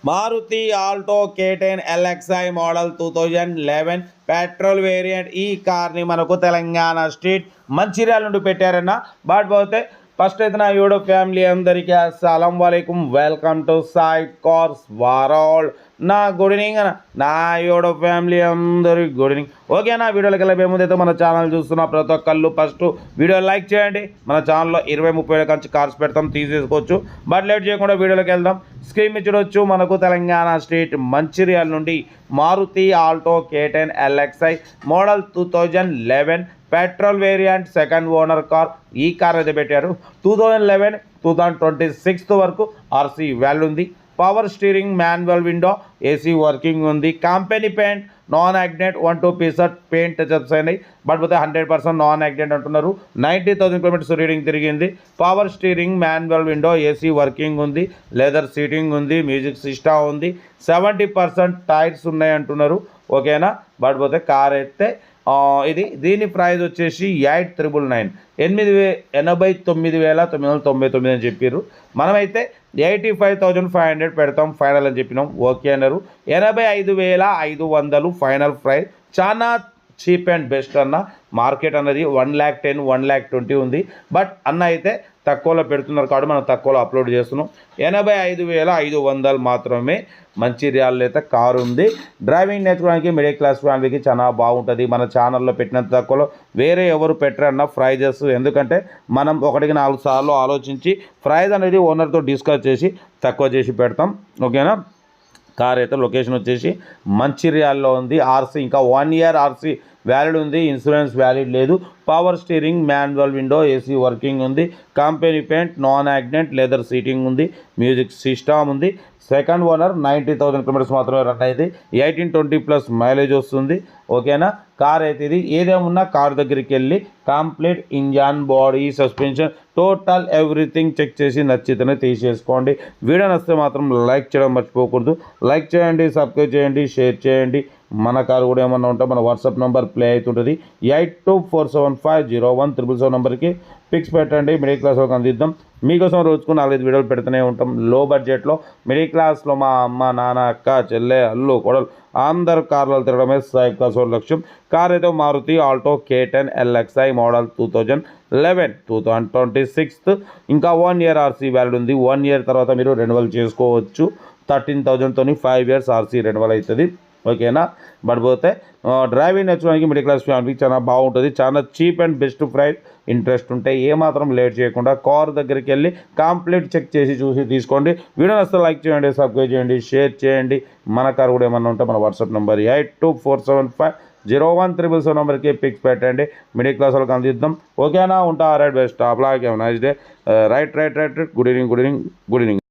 Maruti Alto K10 LXi model 2011 petrol variant. ఈ కార్ని మనకు తెలంగాణ స్టేట్ మంచిర్యాల నుండి పెట్టారన్న. బట్ పోతే ఫస్ట్ అయితే నా యూట్యూబ్ ఫ్యామిలీ అందరికీ అస్సలం వాలేకుమ్, welcome to Sai cars world. నా గుడ్ ఈవినింగ్ అన్న, నా యూట్యూబ్ ఫ్యామిలీ అందరికి గుడ్ ఈవినింగ్. ఓకే అన్న, వీడియోకి వెళ్ళే ముందైతే మన ఛానల్ చూస్తున్న ప్రతి ఒక్కళ్ళు ఫస్ట్ వీడియో లైక్ చేయండి. మన ఛానల్లో 20-30 కంచి కార్స్ పెడతాం, తీసేసుకోవచ్చు. బట్ లేట్ చేయకుండా వీడియోలోకి వెళ్దాం. స్క్రీన్ మీద చూడొచ్చు, మనకు తెలంగాణ స్టేట్ మంచిర్యాల నుండి Maruti Alto K10 LXi model 2011 petrol variant second owner car. ఈ కార్ అయితే పెట్టారు 2011-2026 వరకు ఆర్సీ వాల్యూ ఉంది. Power steering, manual window, AC working ఉంది. Company paint, non accident 1-2 paint touchups అయినాయి. బట్ పోతే 100% నాన్ యాక్సిడెంట్ అంటున్నారు. 90,000 కిలోమీటర్స్ రీడింగ్ తిరిగింది. Power steering, manual window, AC working ఉంది. లెదర్ సీటింగ్ ఉంది. మ్యూజిక్ సిస్టమ్ ఉంది. 70% టైర్స్ ఉన్నాయి అంటున్నారు. ఓకేనా. బట్ పోతే కార్ అయితే దీని ప్రైస్ వచ్చేసి 8,999 89,999 అని చెప్పారు. మనమైతే 85,500 పెడతాం ఫైనల్ అని చెప్పినాం. ఓకే అన్నారు. 85,500 ఫైనల్ ప్రైస్. చాలా చీప్ అండ్ బెస్ట్ అన్న. మార్కెట్ అన్నది 1,10,000 1,20,000 ఉంది. బట్ అన్న అయితే తక్కువలో పెడుతున్నారు కాబట్టి మనం తక్కువలో అప్లోడ్ చేస్తున్నాం. 85,500 మాత్రమే మంచిర్యాలలో అయితే కారు ఉంది. డ్రైవింగ్ నేర్చుకోవడానికి మిడిల్ క్లాస్ ఫ్యామిలీకి చాలా బాగుంటుంది. మన ఛానల్లో పెట్టినంత తక్కువలో వేరే ఎవరు పెట్టరన్న ప్రైజెస్. ఎందుకంటే మనం 1-4 సార్లు ఆలోచించి ప్రైజ్ అనేది ఓనర్తో డిస్కస్ చేసి తక్కువ చేసి పెడతాం. ఓకేనా. కార్ అయితే లొకేషన్ వచ్చేసి మంచిర్యాలలో ఉంది. ఆర్సీ ఇంకా 1 ఇయర్ ఆర్సీ వ్యాలిడ్ ఉంది. ఇన్సూరెన్స్ వ్యాలిడ్ లేదు. Power steering, manual window, AC working ఉంది. Company paint, non accident, leather seating ఉంది. మ్యూజిక్ సిస్టమ్ ఉంది. Second owner. 90,000 కిలోమీటర్స్ మాత్రమే రన్ అయితే 18-20+ మైలేజ్ వస్తుంది. ఓకేనా. కార్ అయితే ఇది ఏదేమున్నా కార్ దగ్గరికి వెళ్ళి complete engine, body, suspension, total everything check చేసి నచ్చితేనే తీసేసుకోండి. వీడియో నచ్చితే మాత్రం లైక్ చేయడం మర్చిపోకూడదు. లైక్ చేయండి, సబ్స్క్రైబ్ చేయండి, షేర్ చేయండి. మన కారు కూడా ఏమన్నా ఉంటే మన వాట్సాప్ నెంబర్ ప్లే అవుతుంటుంది. 8247501777 నెంబర్కి పిక్స్ పెట్టండి. మిడిల్ క్లాస్ వాళ్ళకి అందిద్దాం. మీకోసం రోజుకు 4-5 వీడియోలు పెడుతూనే ఉంటాం. లో బడ్జెట్లో మిడిల్ క్లాస్లో మా అమ్మ, నాన్న, అక్క, చెల్లె, అల్లు, కొడలు అందరు కార్లలో తిరగడమే సాయి కార్స్ లక్ష్యం. కార్ అయితే Maruti Alto K10 LXi model 2011-2026. ఇంకా 1 ఇయర్ ఆర్సీ వ్యాలిడ్ ఉంది. 1 ఇయర్ తర్వాత మీరు రెన్యువల్ చేసుకోవచ్చు. 13,000తోని 5 ఇయర్స్ ఆర్సీ రెన్యువల్ అవుతుంది. ఓకేనా. బట్ పోతే డ్రైవింగ్ నేర్చుకోవడానికి మిడిల్ క్లాస్ ఫ్యామిలీకి చాలా బాగుంటుంది. చాలా cheap and best price. Interest ఉంటే ఏమాత్రం లేట్ చేయకుండా కార్ దగ్గరికి వెళ్ళి కంప్లీట్ చెక్ చేసి చూసి తీసుకోండి. వీడియో నచ్చితే లైక్ చేయండి, సబ్స్క్రైబ్ చేయండి, షేర్ చేయండి. మన కార్ కూడా ఏమన్నా ఉంటే మన వాట్సాప్ నెంబర్ 8247501777 నెంబర్కి పిక్స్ పెట్టండి. మిడిల్ క్లాస్ వాళ్ళకి అందిద్దాం. ఓకేనా. ఉంటా. Right best. అప్లాగే nice day. Right. Good evening.